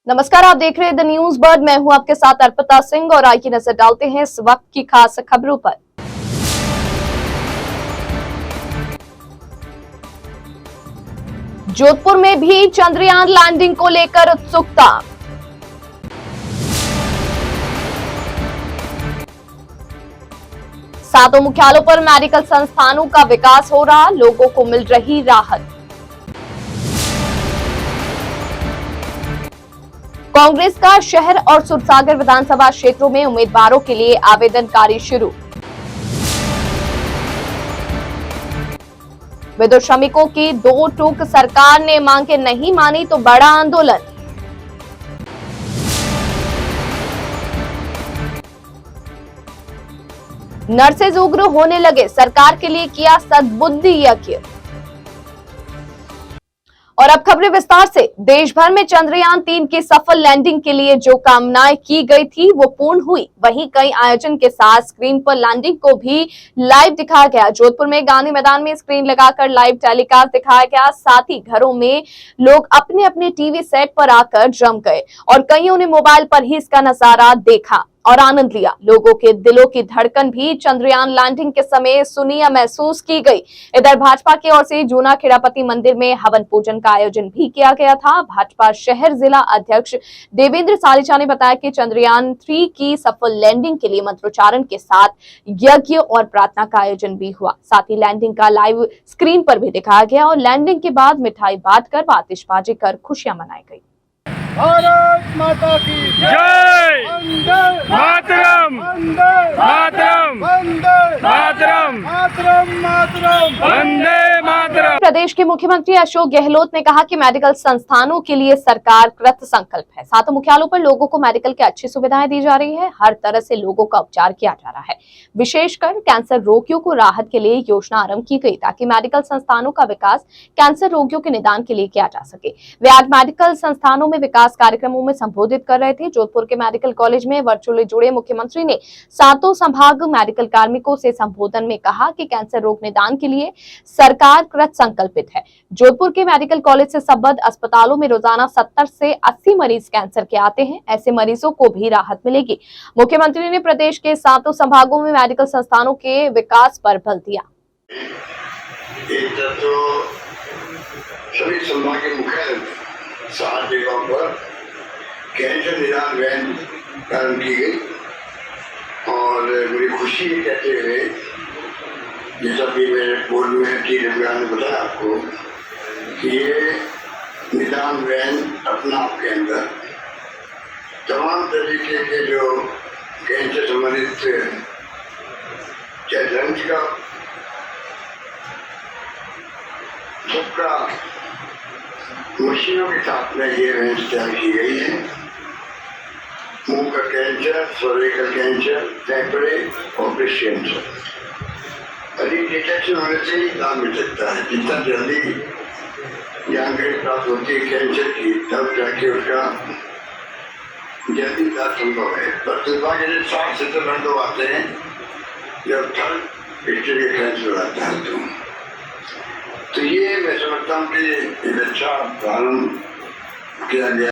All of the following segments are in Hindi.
नमस्कार, आप देख रहे हैं द न्यूज बर्ड। मैं हूं आपके साथ अर्पिता सिंह और आइए नजर डालते हैं इस वक्त की खास खबरों पर। जोधपुर में भी चंद्रयान लैंडिंग को लेकर उत्सुकता। सातों मुख्यालयों पर मेडिकल संस्थानों का विकास हो रहा, लोगों को मिल रही राहत। कांग्रेस का शहर और सूरसागर विधानसभा क्षेत्रों में उम्मीदवारों के लिए आवेदन कार्य शुरू। विद्युत श्रमिकों की 2 टूक सरकार ने मांगे नहीं मानी तो बड़ा आंदोलन। नर्सेज उग्र होने लगे, सरकार के लिए किया सद्बुद्धि यज्ञ। और अब खबरें विस्तार से। देश भर में चंद्रयान 3 की सफल लैंडिंग के लिए जो कामनाएं की गई थी वो पूर्ण हुई। वहीं कई आयोजन के साथ स्क्रीन पर लैंडिंग को भी लाइव दिखाया गया। जोधपुर में गांधी मैदान में स्क्रीन लगाकर लाइव टेलीकास्ट दिखाया गया। साथ ही घरों में लोग अपने अपने टीवी सेट पर आकर जम गए और कईयों ने मोबाइल पर ही इसका नजारा देखा और आनंद लिया। लोगों के दिलों की धड़कन भी चंद्रयान लैंडिंग के समय सुनी या महसूस की गई। इधर भाजपा की ओर से जूना खेड़ापति मंदिर में हवन पूजन का आयोजन भी किया गया था। भाजपा शहर जिला अध्यक्ष देवेंद्र सालिचा ने बताया कि चंद्रयान 3 की सफल लैंडिंग के लिए मंत्रोच्चारण के साथ यज्ञ और प्रार्थना का आयोजन भी हुआ। साथ ही लैंडिंग का लाइव स्क्रीन पर भी दिखाया गया और लैंडिंग के बाद मिठाई बांटकर व आतिशबाजी कर खुशियां मनाई गई। भारत माता की जय। वंदे मातरम वंदे मातरम वंदे मातरम मातरम मातरम वंदे मातरम। प्रदेश के मुख्यमंत्री अशोक गहलोत ने कहा कि मेडिकल संस्थानों के लिए सरकार कृत संकल्प है। सातों मुख्यालयों पर लोगों को मेडिकल की अच्छी सुविधाएं दी जा रही है। हर तरह से लोगों का उपचार किया जा रहा है। विशेषकर कैंसर रोगियों को राहत के लिए योजना आरंभ की गई ताकि मेडिकल संस्थानों का विकास कैंसर रोगियों के निदान के लिए किया जा सके। वे आज मेडिकल संस्थानों में विकास कार्यक्रमों में संबोधित कर रहे थे। जोधपुर के मेडिकल कॉलेज में वर्चुअली जुड़े मुख्यमंत्री ने सातों संभाग मेडिकल कार्मिकों से संबोधन में कहा कि कैंसर रोग निदान के लिए सरकार कृत संकल्पित है। जोधपुर के मेडिकल कॉलेज से संबद्ध अस्पतालों में रोजाना 70 से 80 मरीज कैंसर के आते हैं। ऐसे मरीजों को भी राहत मिलेगी। मुख्यमंत्री ने प्रदेश के सातों संभागों में मेडिकल संस्थानों के विकास पर बल दिया। सभी संभागीय मुख्यालय 7 जगहों पर कैंसर निदान वैन प्रारंभ की गई और मुझे खुशी है कहते हुए जैसा कि मेरे बोर्ड में टी रवियान ने बताया आपको कि ये निदान वैन अपना आपके अंदर तमाम तरीके के जो कैंसर संबंधित चाहे लंग्स का सबका मशीनों के साथ में ये रेंज तैयार की गई है। मुंह का कैंसर, सर्विकल कैंसर, फेफड़े और ब्रेस्ट कैंसर अधिक डिटेक्शन होने से ही लाभ मिल सकता है। जितना जल्दी जानकारी प्राप्त होती है कैंसर की तब जाके उसका जल्दी इलाज संभव है। पर दुर्भाग्य से 60-70 लोग आते हैं जब थर्ड स्टेज के कैंसर आता है तो ये मैं समझता हूँ कि अच्छा प्रारंभ किया गया।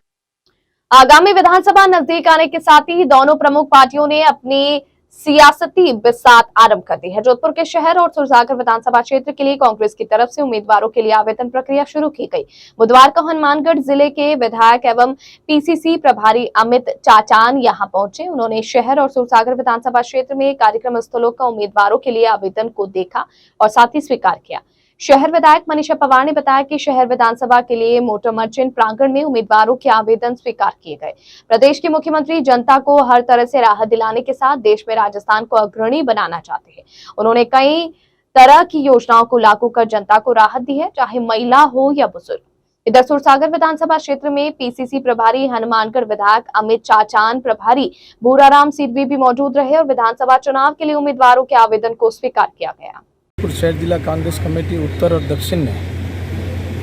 आगामी विधानसभा नजदीक आने के साथ ही दोनों प्रमुख पार्टियों ने अपनी सियासती बिसात आरंभ कर दी है। जोधपुर के शहर और सूरसागर विधानसभा क्षेत्र के लिए कांग्रेस की तरफ से उम्मीदवारों के लिए आवेदन प्रक्रिया शुरू की गई। बुधवार को हनुमानगढ़ जिले के विधायक एवं पीसीसी प्रभारी अमित चाचान यहां पहुंचे। उन्होंने शहर और सूरसागर विधानसभा क्षेत्र में कार्यक्रम स्थलों का उम्मीदवारों के लिए आवेदन को देखा और साथ ही स्वीकार किया। शहर विधायक मनीषा पवार ने बताया कि शहर विधानसभा के लिए मोटर मर्चेंट प्रांगण में उम्मीदवारों के आवेदन स्वीकार किए गए। प्रदेश के मुख्यमंत्री जनता को हर तरह से राहत दिलाने के साथ देश में राजस्थान को अग्रणी बनाना चाहते हैं। उन्होंने कई तरह की योजनाओं को लागू कर जनता को राहत दी है, चाहे महिला हो या बुजुर्ग। इधर सूरसागर विधानसभा क्षेत्र में पीसीसी प्रभारी हनुमानगढ़ विधायक अमित चाचान प्रभारी भूराराम सिद्धवी भी मौजूद रहे और विधानसभा चुनाव के लिए उम्मीदवारों के आवेदन को स्वीकार किया गया। शहर जिला कांग्रेस कमेटी उत्तर और दक्षिण ने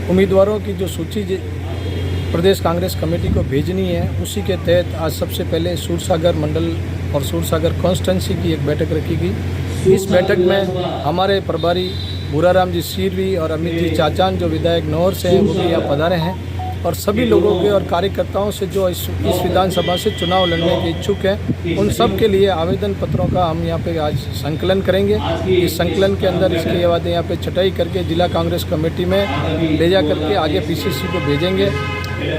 उम्मीदवारों की जो सूची प्रदेश कांग्रेस कमेटी को भेजनी है उसी के तहत आज सबसे पहले सूरसागर मंडल और सूरसागर कॉन्स्टिट्यूंसी की एक बैठक रखी गई। इस बैठक में हमारे प्रभारी भूराराम जी सिरवी और अमित जी चाचान जो विधायक नौर से हैं वो भी यहाँ पधारे हैं। और सभी लोगों के और कार्यकर्ताओं से जो इस विधानसभा से चुनाव लड़ने के इच्छुक हैं उन सब के लिए आवेदन पत्रों का हम यहाँ पे आज संकलन करेंगे। इस संकलन के अंदर इसके बाद यहाँ पे छटाई करके जिला कांग्रेस कमेटी में ले जा करके आगे पीसीसी को भेजेंगे।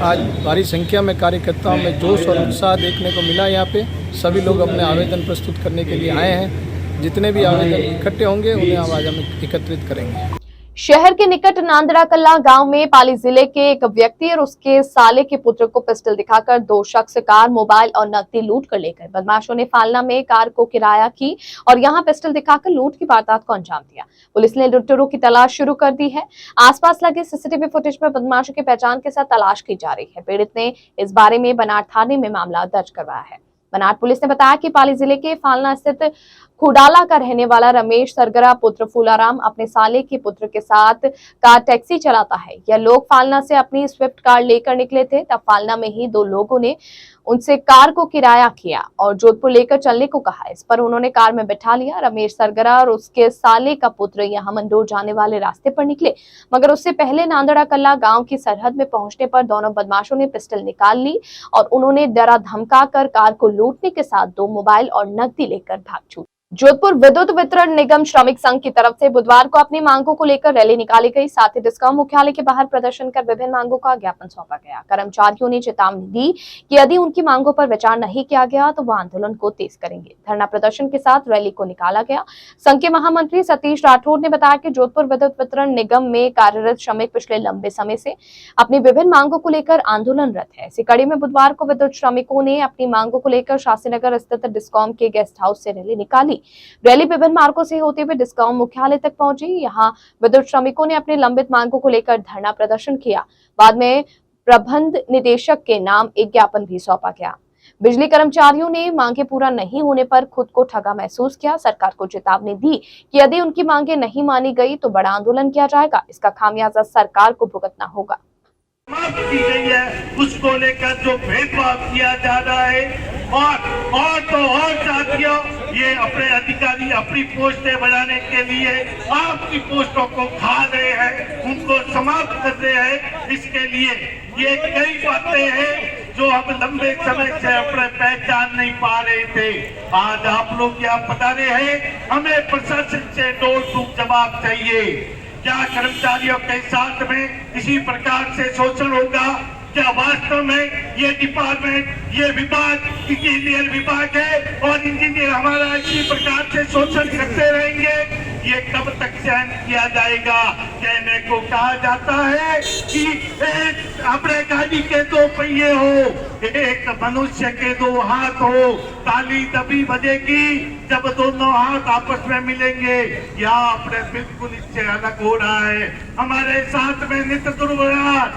आज भारी संख्या में कार्यकर्ताओं में जोश और उत्साह देखने को मिला। यहाँ पे सभी लोग अपने आवेदन प्रस्तुत करने के लिए आए हैं। जितने भी आवेदन इकट्ठे होंगे उन्हें आज हम एकत्रित करेंगे। शहर के निकट नांदड़ा कल्ला गांव में पाली जिले के एक व्यक्ति और उसके साले के पुत्र को पिस्टल दिखाकर दो शख्स कार, मोबाइल और नकदी लूट कर ले गए। बदमाशों ने फालना में कार को किराया की और यहां पिस्टल दिखाकर लूट की वारदात को अंजाम दिया। पुलिस ने लुटेरों की तलाश शुरू कर दी है। आसपास लगे सीसीटीवी फुटेज में बदमाशों की पहचान के साथ तलाश की जा रही है। पीड़ित ने इस बारे में बनाट थाने में मामला दर्ज करवाया है। बनाट पुलिस ने बताया कि पाली जिले के फालना स्थित खुडाला का रहने वाला रमेश सरगरा पुत्र फूलाराम अपने साले के पुत्र के साथ कार टैक्सी चलाता है। यह लोग फालना से अपनी स्विफ्ट कार लेकर निकले थे। तब फालना में ही दो लोगों ने उनसे कार को किराया किया और जोधपुर लेकर चलने को कहा। इस पर उन्होंने कार में बिठा लिया। रमेश सरगरा और उसके साले का पुत्र यहां मंडोर जाने वाले रास्ते पर निकले, मगर उससे पहले नांदड़ा कल्ला गांव की सरहद में पहुंचने पर दोनों बदमाशों ने पिस्टल निकाल ली और उन्होंने डरा धमका कर कार को लूटने के साथ 2 मोबाइल और नकदी लेकर भाग छूटे। जोधपुर विद्युत वितरण निगम श्रमिक संघ की तरफ से बुधवार को अपनी मांगों को लेकर रैली निकाली गई। साथ ही डिस्कॉम मुख्यालय के बाहर प्रदर्शन कर विभिन्न मांगों का ज्ञापन सौंपा गया। कर्मचारियों ने चेतावनी दी कि यदि उनकी मांगों पर विचार नहीं किया गया तो वह आंदोलन को तेज करेंगे। धरना प्रदर्शन के साथ रैली को निकाला गया। संघ के महामंत्री सतीश राठौर ने बताया कि जोधपुर विद्युत वितरण निगम में कार्यरत श्रमिक पिछले लंबे समय से अपनी विभिन्न मांगों को लेकर आंदोलनरत है। इसी कड़ी में बुधवार को विद्युत श्रमिकों ने अपनी मांगों को लेकर शास्त्रीनगर स्थित डिस्कॉम के गेस्ट हाउस से रैली निकाली। रैली विभिन्न मार्गों से होते हुए डिस्कॉम मुख्यालय तक पहुंची। यहां विद्युत श्रमिकों ने अपनी लंबित मांगों को लेकर धरना प्रदर्शन किया। बाद में प्रबंध निदेशक के नाम एक ज्ञापन भी सौंपा गया। बिजली कर्मचारियों ने मांगे पूरा नहीं होने पर खुद को ठगा महसूस किया। सरकार को चेतावनी दी कि यदि उनकी मांगे नहीं मानी गई तो बड़ा आंदोलन किया जाएगा। इसका खामियाजा सरकार को भुगतना होगा। समाप्त की गई है, उसको लेकर जो भेदभाव किया जा रहा है और तो और साथियों, ये अपने अधिकारी अपनी पोस्टें बढ़ाने के लिए आपकी पोस्टों को खा रहे हैं, उनको समाप्त कर रहे हैं। इसके लिए ये कई बातें हैं जो हम लंबे समय से अपने पहचान नहीं पा रहे थे। आज आप लोग यहाँ बता रहे हैं, हमें प्रशासन से टूक जवाब चाहिए। क्या कर्मचारियों के साथ में इसी प्रकार से शोषण होगा? क्या वास्तव में ये डिपार्टमेंट, ये विभाग इंजीनियर विभाग है और इंजीनियर हमारा इसी प्रकार से शोषण करते रहेंगे? ये कब तक सहन किया जाएगा? कहने को कहा जाता है कि एक अपने गाड़ी के 2 पहिए हो, एक मनुष्य के 2 हाथ हो। ताली तभी बजेगी जब दोनों हाथ आपस में मिलेंगे। यहाँ अपने बिल्कुल इससे अलग हो रहा है। हमारे साथ में नित्य दुर्व्यवहार,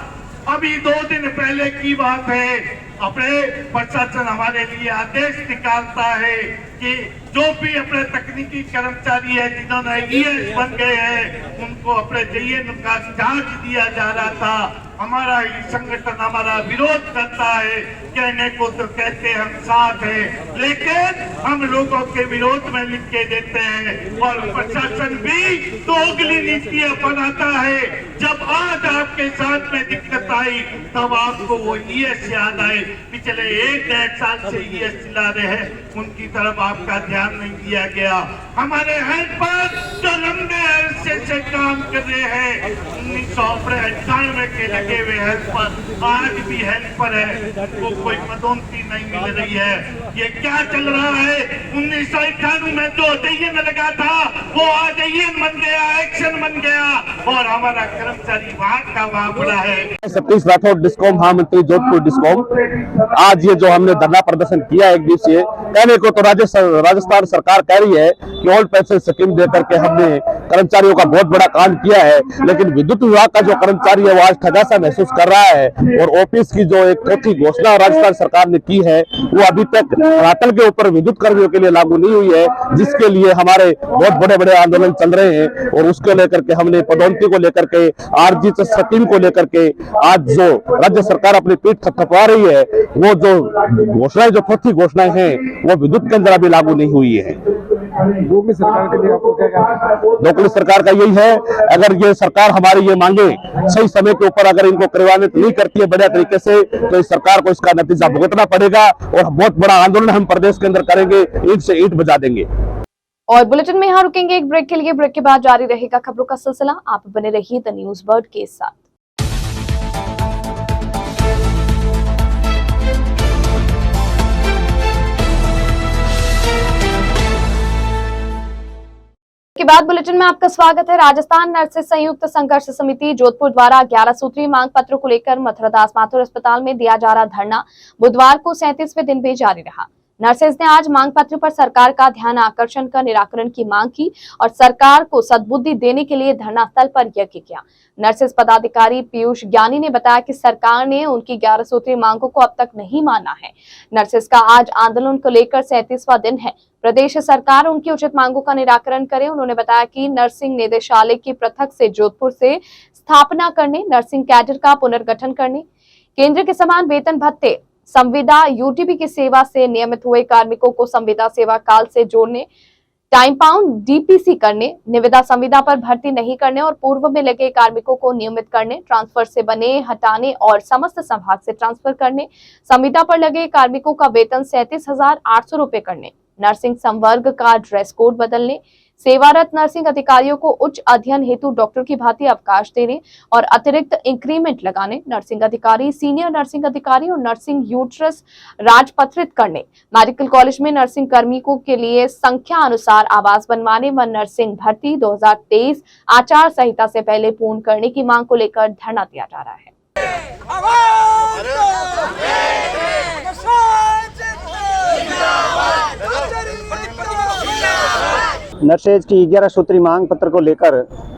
अभी 2 दिन पहले की बात है, अपने प्रशासन हमारे लिए आदेश निकालता है कि जो भी अपने तकनीकी कर्मचारी है जिन्होंने ईएस बन गए हैं उनको अपने जेईएन का चार्ज दिया जा रहा था। हमारा ही संगठन हमारा विरोध करता है। कहने को तो कहते हम साथ हैं, लेकिन हम लोगों के विरोध में लिख के देते हैं और प्रशासन भी दोगली नीतियां बनाता है। जब आज आपके साथ में दिक्कत आई तब आपको वो ईएस याद आए। पिछले 1-1.5 साल से ईएस चला रहे हैं, उनकी तरफ आपका ध्यान नहीं दिया गया। हमारे हेल्पर जो लंबे अरसे से काम कर रहे हैं, 1998 के लगे हुए हेल्पर आज भी हेल्पर है, वो कोई पदोन्नति नहीं मिल रही है। ये क्या चल रहा है? 1998 में जो जेईएन लगा था वो आज जेईएन बन गया, एक्शन बन गया और हमारा कर्मचारी वहां का वहां पड़ा है। सतीश राठौर, डिस्कॉम महामंत्री जोधपुर डिस्कॉम। आज ये जो हमने धरना प्रदर्शन किया एक दिवसीय, कहने को तो राजस्थान सरकार कह रही है कि ओल्ड पेंशन स्कीम देकर के हमने कर्मचारियों का बहुत बड़ा कांड किया है, लेकिन विद्युत विभाग का जो कर्मचारी है वो आज ठगा सा महसूस कर रहा है। और ऑफिस की जो एक चौथी घोषणा राजस्थान सरकार ने की है वो अभी तक धरातल के ऊपर विद्युत कर्मियों के लिए लागू नहीं हुई है, जिसके लिए हमारे बहुत बड़े बड़े आंदोलन चल रहे हैं। और उसको लेकर के हमने पदोन्नति को लेकर के, आरजी स्कीम को लेकर के आज जो राज्य सरकार अपनी पीठ थपथपा रही है, वो जो घोषणाएं, जो चौथी घोषणाएं हैं वो विद्युत के अंदर अभी लागू नहीं हुई है। योगी सरकार के लिए आपको क्या कहना है? लोकल सरकार का यही है, अगर ये सरकार हमारी ये मांगे सही समय के ऊपर अगर इनको क्रियान्वित नहीं करती है बढ़िया तरीके से, तो इस सरकार को इसका नतीजा भुगतना पड़ेगा और बहुत बड़ा आंदोलन हम प्रदेश के अंदर करेंगे, ईंट से ईंट बजा देंगे। और बुलेटिन में यहाँ रुकेंगे एक ब्रेक के लिए। ब्रेक के बाद जारी रहेगा खबरों का सिलसिला। आप बने रहिए द न्यूज बर्ड के साथ। के बाद बुलेटिन में आपका स्वागत है। राजस्थान नर्सेज संयुक्त संघर्ष समिति जोधपुर द्वारा 11 सूत्रीय मांग पत्र को लेकर मथुरादास माथुर अस्पताल में दिया जा रहा धरना बुधवार को 37वें दिन भी जारी रहा। नर्सेज ने आज मांग पत्र पर सरकार का ध्यान आकर्षण कर निराकरण की मांग की और सरकार को सद्बुद्धि देने के लिए धरना स्थल पर यज्ञ किया। नर्सेज पदाधिकारी पीयूष ज्ञानी ने बताया कि सरकार ने उनकी 11 सूत्रीय मांगों को अब तक नहीं माना है। नर्सेज का आज आंदोलन को लेकर 37वां दिन है। प्रदेश सरकार उनकी उचित मांगों का निराकरण करे। उन्होंने बताया कि नर्सिंग निदेशालय की पृथक से जोधपुर से स्थापना करने, नर्सिंग कैडर का पुनर्गठन करने, केंद्र के समान वेतन भत्ते, संविदा यूटीपी की सेवा से नियमित हुए कार्मिकों को संविदा सेवा काल से जोड़ने, टाइम पाउंड डीपीसी करने, निविदा संविदा पर भर्ती नहीं करने और पूर्व में लगे कार्मिकों को नियमित करने, ट्रांसफर से बने हटाने और समस्त संभाग से ट्रांसफर करने, संविदा पर लगे कार्मिकों का वेतन 37,800 रुपए करने, नर्सिंग संवर्ग का ड्रेस कोड बदलने, सेवारत नर्सिंग अधिकारियों को उच्च अध्ययन हेतु डॉक्टर की भांति अवकाश देने और अतिरिक्त इंक्रीमेंट लगाने, नर्सिंग अधिकारी, सीनियर नर्सिंग अधिकारी और नर्सिंग यूट्रस राजपत्रित करने, मेडिकल कॉलेज में नर्सिंग कार्मिकों के लिए संख्या अनुसार आवास बनवाने व नर्सिंग भर्ती 2023 आचार संहिता से पहले पूर्ण करने की मांग को लेकर धरना दिया जा रहा है। नर्सेज की 11 सूत्री मांग पत्र को लेकर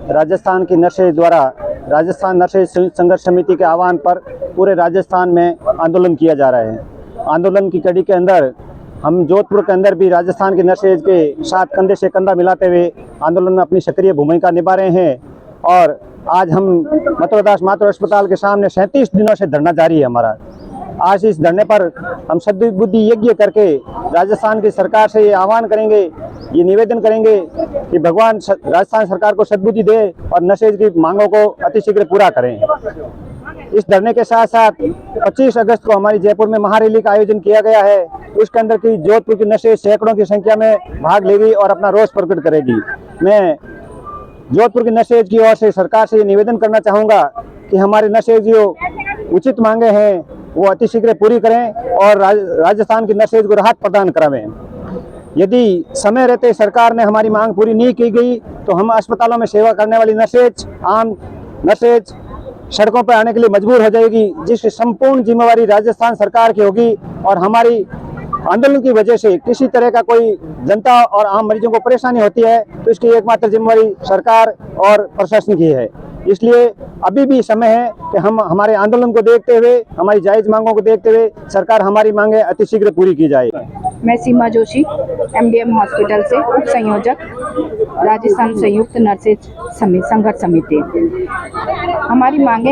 राजस्थान की नर्सेज द्वारा राजस्थान नर्सेज संघर्ष समिति के आह्वान पर पूरे राजस्थान में आंदोलन किया जा रहा है। आंदोलन की कड़ी के अंदर हम जोधपुर के अंदर भी राजस्थान की नर्सेज के साथ कंधे से कंधा मिलाते हुए आंदोलन में अपनी सक्रिय भूमिका निभा रहे हैं। और आज हम मथुरादास माथुर अस्पताल के सामने 37 दिनों से धरना जारी है हमारा। आज इस धरने पर हम सद्बुद्धि यज्ञ करके राजस्थान की सरकार से ये आह्वान करेंगे, ये निवेदन करेंगे कि भगवान राजस्थान सरकार को सद्बुद्धि दे और नर्सेज की मांगों को अतिशीघ्र पूरा करें। इस धरने के साथ साथ 25 अगस्त को हमारी जयपुर में महारैली का आयोजन किया गया है। उसके अंदर की जोधपुर की नर्सेज सैकड़ों की संख्या में भाग लेगी और अपना रोष प्रकट करेगी। मैं जोधपुर की नर्सेज की ओर से सरकार से ये निवेदन करना चाहूँगा कि हमारे नर्सेज जो उचित मांगे हैं वो अतिशीघ्र पूरी करें और राजस्थान की नर्सेज को राहत प्रदान करावें। यदि समय रहते सरकार ने हमारी मांग पूरी नहीं की गई तो हम अस्पतालों में सेवा करने वाली नर्सेज, आम नर्सेज सड़कों पर आने के लिए मजबूर हो जाएगी, जिसकी संपूर्ण जिम्मेवारी राजस्थान सरकार की होगी। और हमारी आंदोलन की वजह से किसी तरह का कोई जनता और आम मरीजों को परेशानी होती है तो इसकी एकमात्र जिम्मेवारी सरकार और प्रशासन की है। इसलिए अभी भी समय है कि हम हमारे आंदोलन को देखते हुए, हमारी जायज मांगों को देखते हुए सरकार हमारी मांगे अतिशीघ्र पूरी की जाए। मैं सीमा जोशी, एमडीएम हॉस्पिटल से उप संयोजक, राजस्थान संयुक्त नर्सेज संघर्ष समिति। हमारी मांगे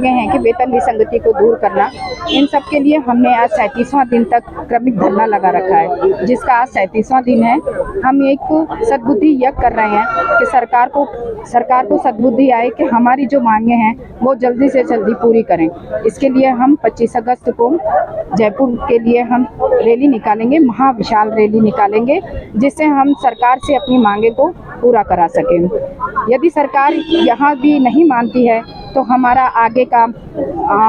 हैं कि वेतन विसंगति को दूर करना। इन सब के लिए हमने आज 37वां दिन तक क्रमिक धरना लगा रखा है, जिसका आज 37वां दिन है। हम एक सद्बुद्धि यज्ञ कर रहे हैं कि सरकार को सद्बुद्धि आए कि हमारी जो मांगे हैं वो जल्दी से जल्दी पूरी करें। इसके लिए हम 25 अगस्त को जयपुर के लिए हम रैली निकालेंगे, महाविशाल रैली निकालेंगे, जिससे हम सरकार से अपनी मांगे को पूरा करा सकें। यदि सरकार यहाँ भी नहीं मानती है तो हमारा आगे का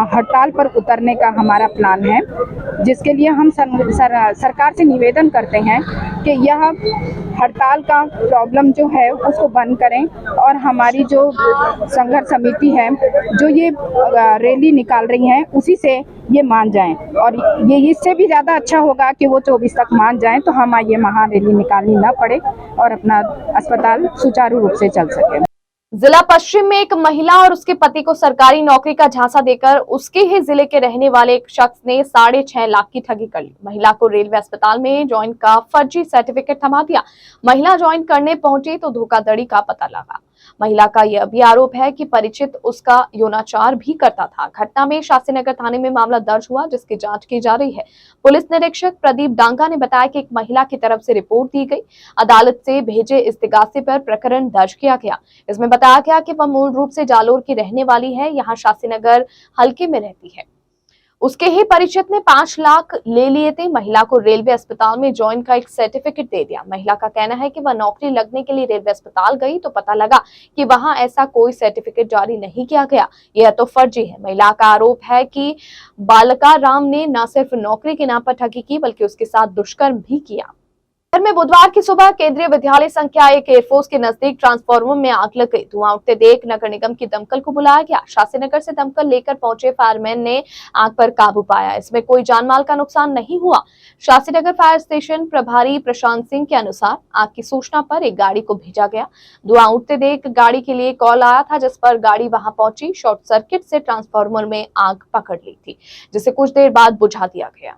हड़ताल पर उतरने का हमारा प्लान है, जिसके लिए हम सरकार से निवेदन करते हैं कि यह हड़ताल का प्रॉब्लम जो है उसको बंद करें और हमारी जो संघर्ष समिति है जो ये रैली निकाल रही है उसी से ये मान जाएं। और ये इससे भी ज़्यादा अच्छा होगा कि वो 24 तक मान जाएं तो हम ये महारैली निकालनी ना पड़े और अपना अस्पताल सुचारू रूप से चल सके। जिला पश्चिम में एक महिला और उसके पति को सरकारी नौकरी का झांसा देकर उसके ही जिले के रहने वाले एक शख्स ने 6.5 लाख की ठगी कर ली। महिला को रेलवे अस्पताल में ज्वाइन का फर्जी सर्टिफिकेट थमा दिया। महिला ज्वाइन करने पहुंची तो धोखाधड़ी का पता लगा। महिला का यह भी आरोप है कि परिचित उसका यौनाचार भी करता था। घटना में शास्त्रीनगर थाने में मामला दर्ज हुआ, जिसकी जांच की जा रही है। पुलिस निरीक्षक प्रदीप डांगा ने बताया कि एक महिला की तरफ से रिपोर्ट दी गई। अदालत से भेजे इस्तिगासे पर प्रकरण दर्ज किया गया। इसमें बताया गया कि वह मूल रूप से जालोर की रहने वाली है, यहाँ शास्त्रीनगर हल्के में रहती है। उसके ही परिचित ने 5 लाख ले लिए थे। महिला को रेलवे अस्पताल में ज्वाइन का एक सर्टिफिकेट दे दिया। महिला का कहना है कि वह नौकरी लगने के लिए रेलवे अस्पताल गई तो पता लगा कि वहां ऐसा कोई सर्टिफिकेट जारी नहीं किया गया, यह तो फर्जी है। महिला का आरोप है कि बालका राम ने न सिर्फ नौकरी के नाम पर ठगी की, बल्कि उसके साथ दुष्कर्म भी किया। शहर में बुधवार की सुबह केंद्रीय विद्यालय संख्या 1 एयरफोर्स के नजदीक ट्रांसफार्मर में आग लग गई। धुआं उठते देख नगर निगम की दमकल को बुलाया गया। शास्त्रीनगर से दमकल लेकर पहुंचे फायरमैन ने आग पर काबू पाया। इसमें कोई जानमाल का नुकसान नहीं हुआ। शास्त्रीनगर फायर स्टेशन प्रभारी प्रशांत सिंह के अनुसार आग की सूचना पर एक गाड़ी को भेजा गया। धुआं उठते देख गाड़ी के लिए कॉल आया था, जिस पर गाड़ी वहां पहुंची। शॉर्ट सर्किट से ट्रांसफार्मर में आग पकड़ ली थी, जिसे कुछ देर बाद बुझा दिया गया।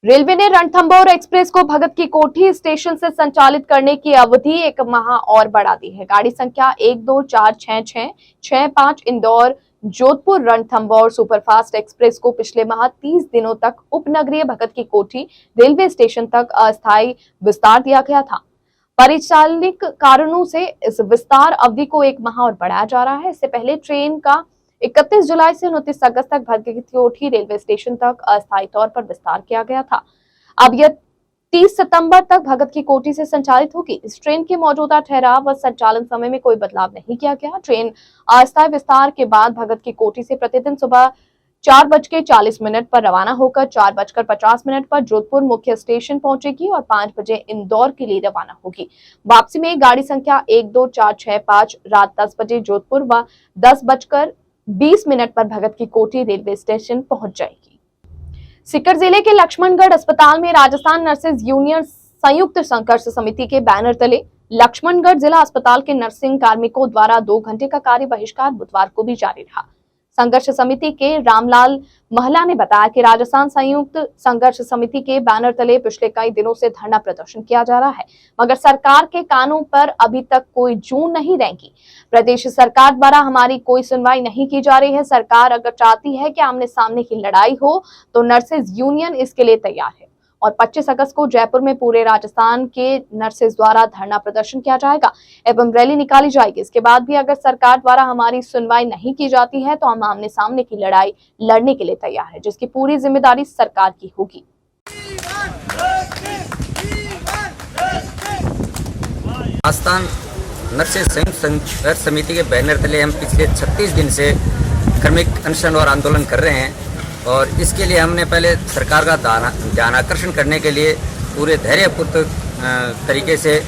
रेलवे ने रणथंभौर एक्सप्रेस को भगत की कोठी स्टेशन से संचालित करने की अवधि 1 माह और बढ़ा दी है। गाड़ी संख्या 124665 इंदौर जोधपुर रणथंभौर सुपरफास्ट एक्सप्रेस को पिछले माह 30 दिनों तक उपनगरीय भगत की कोठी रेलवे स्टेशन तक अस्थायी विस्तार दिया गया था। परिचालनिक कारणों से इस विस्तार अवधि को 1 माह और बढ़ाया जा रहा है। इससे पहले ट्रेन का 31 जुलाई से 29 अगस्त तक भगत की कोठी रेलवे स्टेशन तक अस्थायी तौर पर विस्तार किया गया था। अब यह 30 सितंबर तक भगत की कोठी से संचालित होगी। इस ट्रेन के मौजूदा ठहराव व संचालन समय में कोई बदलाव नहीं किया गया। ट्रेन अस्थायी विस्तार के बाद भगत की कोठी से प्रतिदिन सुबह 4:40 पर रवाना होकर 4:50 पर जोधपुर मुख्य स्टेशन पहुंचेगी और 5 बजे इंदौर के लिए रवाना होगी। वापसी में गाड़ी संख्या 12465 रात 10 बजे जोधपुर व 10:20 पर भगत की कोठी रेलवे स्टेशन पहुंच जाएगी। सीकर जिले के लक्ष्मणगढ़ अस्पताल में राजस्थान नर्सेज यूनियन संयुक्त संघर्ष समिति के बैनर तले लक्ष्मणगढ़ जिला अस्पताल के नर्सिंग कार्मिकों द्वारा 2 घंटे का कार्य बहिष्कार बुधवार को भी जारी रहा। संघर्ष समिति के रामलाल महला ने बताया कि राजस्थान संयुक्त संघर्ष समिति के बैनर तले पिछले कई दिनों से धरना प्रदर्शन किया जा रहा है, मगर सरकार के कानों पर अभी तक कोई जूं नहीं रेंगी। प्रदेश सरकार द्वारा हमारी कोई सुनवाई नहीं की जा रही है। सरकार अगर चाहती है कि आमने सामने की लड़ाई हो तो नर्सेज यूनियन इसके लिए तैयार है और 25 अगस्त को जयपुर में पूरे राजस्थान के नर्सेज द्वारा धरना प्रदर्शन किया जाएगा एवं रैली निकाली जाएगी। इसके बाद भी अगर सरकार द्वारा हमारी सुनवाई नहीं की जाती है तो हम आमने सामने की लड़ाई लड़ने के लिए तैयार है, जिसकी पूरी जिम्मेदारी सरकार की होगी। राजस्थान नर्सेज संयुक्त संघर्ष समिति के बैनर तले हम पिछले 36 दिन से कार्मिक अनशन और आंदोलन कर रहे हैं और इसके लिए हमने पहले सरकार का ध्यान आकर्षण करने के लिए पूरे धैर्यपूर्वक तरीके से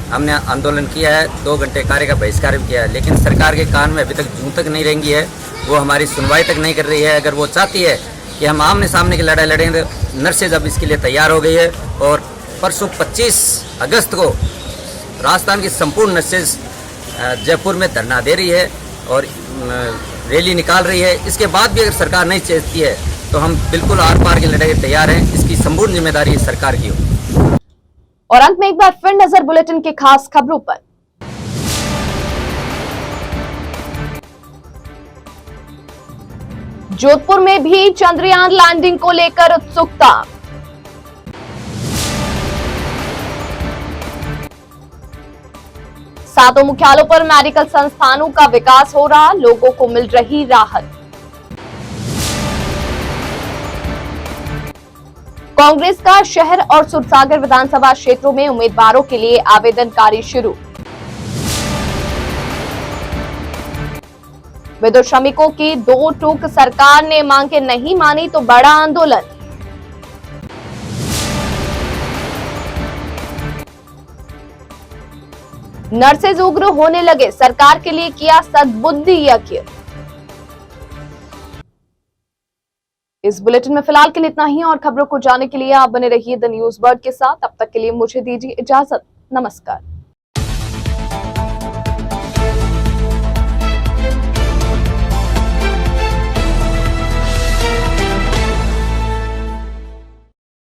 हमने आंदोलन किया है। 2 घंटे कार्य का बहिष्कार भी किया है, लेकिन सरकार के कान में अभी तक जूं तक नहीं रेंगी है। वो हमारी सुनवाई तक नहीं कर रही है। अगर वो चाहती है कि हम आमने सामने की लड़ाई लड़ेंगे, नर्सेज अब इसके लिए तैयार हो गई है और परसों 25 अगस्त को राजस्थान की संपूर्ण नर्सेज जयपुर में धरना दे रही है और रैली निकाल रही है। इसके बाद भी अगर सरकार नहीं चाहती है तो हम बिल्कुल आर पार की लड़ाई तैयार हैं। इसकी संपूर्ण जिम्मेदारी सरकार की होगी। और अंत में एक बार फिर नजर बुलेटिन के खास खबरों पर। जोधपुर में भी चंद्रयान लैंडिंग को लेकर उत्सुकता। सातों मुख्यालयों पर मेडिकल संस्थानों का विकास हो रहा, लोगों को मिल रही राहत। कांग्रेस का शहर और सुरसागर विधानसभा क्षेत्रों में उम्मीदवारों के लिए आवेदन कार्य शुरू। विद्युत श्रमिकों की 2 टूक सरकार ने मांगे नहीं मानी तो बड़ा आंदोलन। नर्सेज उग्र होने लगे, सरकार के लिए किया सद्बुद्धि यज्ञ। इस बुलेटिन में फिलहाल के लिए इतना ही और खबरों को जानने के लिए आप बने रहिए द न्यूज वर्ड के साथ। तब तक के लिए मुझे दीजिए इजाजत। नमस्कार।